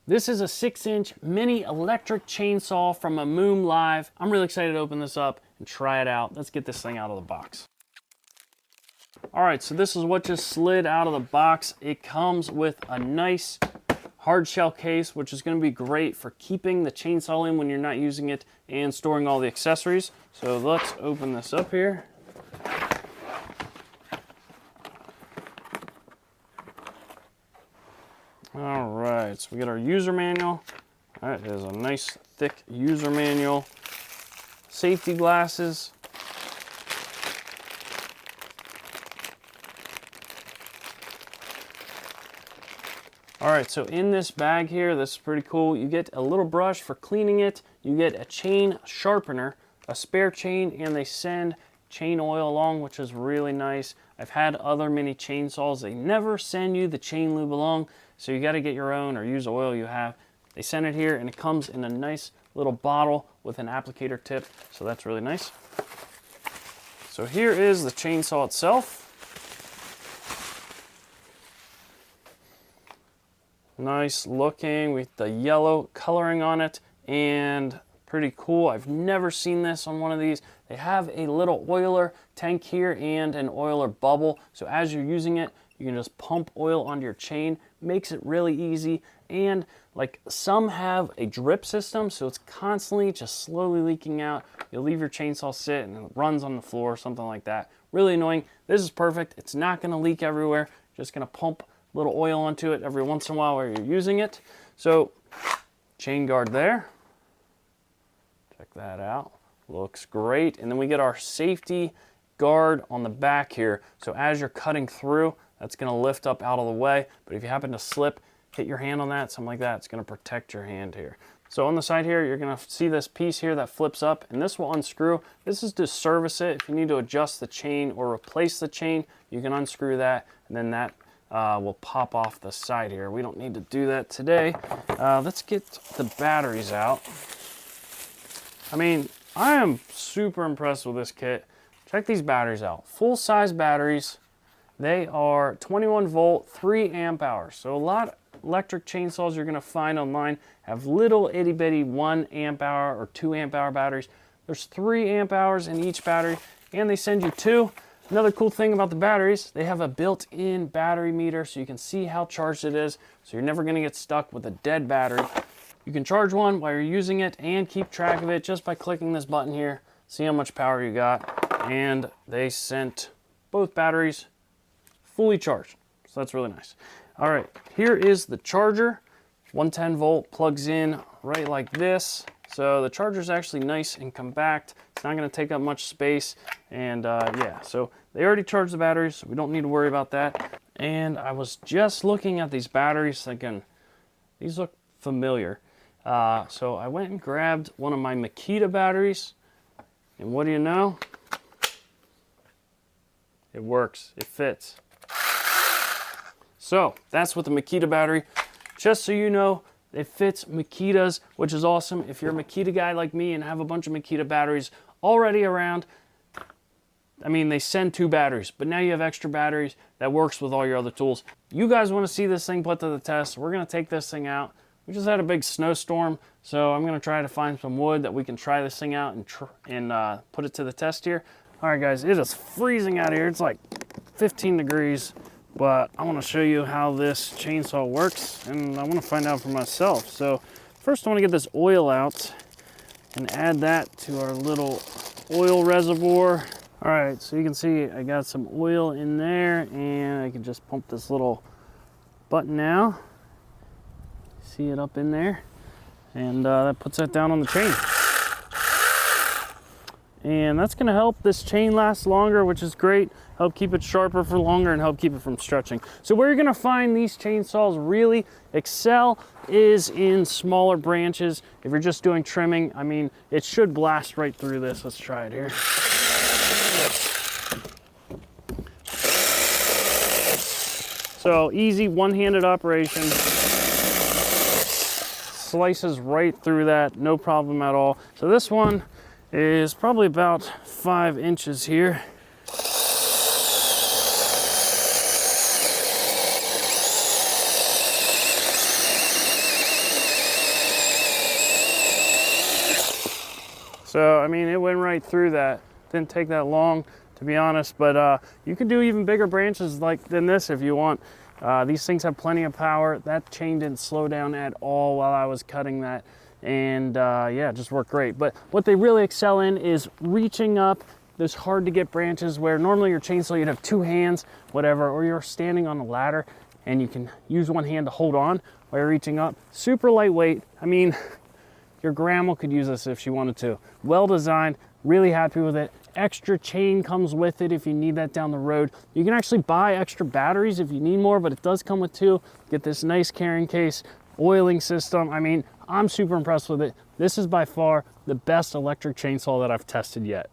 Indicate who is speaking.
Speaker 1: This is a 6-inch mini electric chainsaw from IMOUM Live. I'm really excited to open this up and try it out. Let's get this thing out of the box. All right, so this is what just slid out of the box. It comes with a nice hard shell case, which is going to be great for keeping the chainsaw in when you're not using it and storing all the accessories. So let's open this up here. All right, so we got our user manual. That is a nice thick user manual. Safety glasses. All right, so in this bag here, this is pretty cool. You get a little brush for cleaning it. You get a chain sharpener, a spare chain, and they send chain oil along, which is really nice. I've had other mini chainsaws. They never send you the chain lube along, so you got to get your own or use oil you have. They send it here, and it comes in a nice little bottle with an applicator tip, so that's really nice. So here is the chainsaw itself. Nice looking with the yellow coloring on it, and pretty cool. I've never seen this on one of these. They have a little oiler tank here and an oiler bubble, so as you're using it, you can just pump oil onto your chain. Makes it really easy, and like some have a drip system, so it's constantly just slowly leaking out. You'll leave your chainsaw sit and it runs on the floor or something like that. Really annoying. This is perfect. It's not going to leak everywhere. Just going to pump a little oil onto it every once in a while while you're using it. So chain guard there. Check that out. Looks great. And then we get our safety guard on the back here. So as you're cutting through, that's going to lift up out of the way. But if you happen to slip, hit your hand on that, something like that, it's going to protect your hand here. So on the side here, you're going to see this piece here that flips up, and this will unscrew. This is to service it. If you need to adjust the chain or replace the chain, you can unscrew that, and then that will pop off the side here. We don't need to do that today. Let's get the batteries out. I mean, I am super impressed with this kit. Check these batteries out. Full-size batteries. They are 21 volt, 3 amp hours. So a lot of electric chainsaws you're going to find online have little itty bitty 1 amp hour or 2 amp hour batteries. There's 3 amp hours in each battery, and they send you 2. Another cool thing about the batteries, they have a built-in battery meter so you can see how charged it is, so you're never going to get stuck with a dead battery. You can charge one while you're using it and keep track of it just by clicking this button here. See how much power you got, and they sent both batteries fully charged, so that's really nice. All right, here is the charger. 110 volt, plugs in right like this. So the charger is actually nice and compact. It's not going to take up much space, and yeah, so they already charged the batteries, so we don't need to worry about that. And I was just looking at these batteries thinking, these look familiar. So I went and grabbed one of my Makita batteries, and what do you know? It works, it fits. So that's with the Makita battery. Just so you know, it fits Makitas, which is awesome. If you're a Makita guy like me and have a bunch of Makita batteries already around, I mean, they send 2 batteries, but now you have extra batteries that works with all your other tools. You guys want to see this thing put to the test. We're going to take this thing out. We just had a big snowstorm, so I'm going to try to find some wood that we can try this thing out and put it to the test here. All right, guys, it is freezing out here. It's like 15 degrees. But I want to show you how this chainsaw works, and I want to find out for myself. So first I want to get this oil out and add that to our little oil reservoir. All right, so you can see I got some oil in there, and I can just pump this little button now. See it up in there, and that puts that down on the chain. And that's going to help this chain last longer, which is great. Help keep it sharper for longer and help keep it from stretching. So where you're going to find these chainsaws really excel is in smaller branches. If you're just doing trimming, I mean, it should blast right through this. Let's try it here. So easy one-handed operation. Slices right through that, no problem at all. So this one is probably about 5 inches here. So, I mean, it went right through that. Didn't take that long, to be honest, but you can do even bigger branches than this if you want. These things have plenty of power. That chain didn't slow down at all while I was cutting that. And yeah, it just worked great. But what they really excel in is reaching up those hard to get branches where normally your chainsaw you'd have two hands, whatever, or you're standing on a ladder and you can use one hand to hold on while you're reaching up. Super lightweight. I mean, your grandma could use this if she wanted to. Well designed, really happy with it. Extra chain comes with it if you need that down the road. You can actually buy extra batteries if you need more, but it does come with two. Get this nice carrying case, oiling system. I mean, I'm super impressed with it. This is by far the best electric chainsaw that I've tested yet.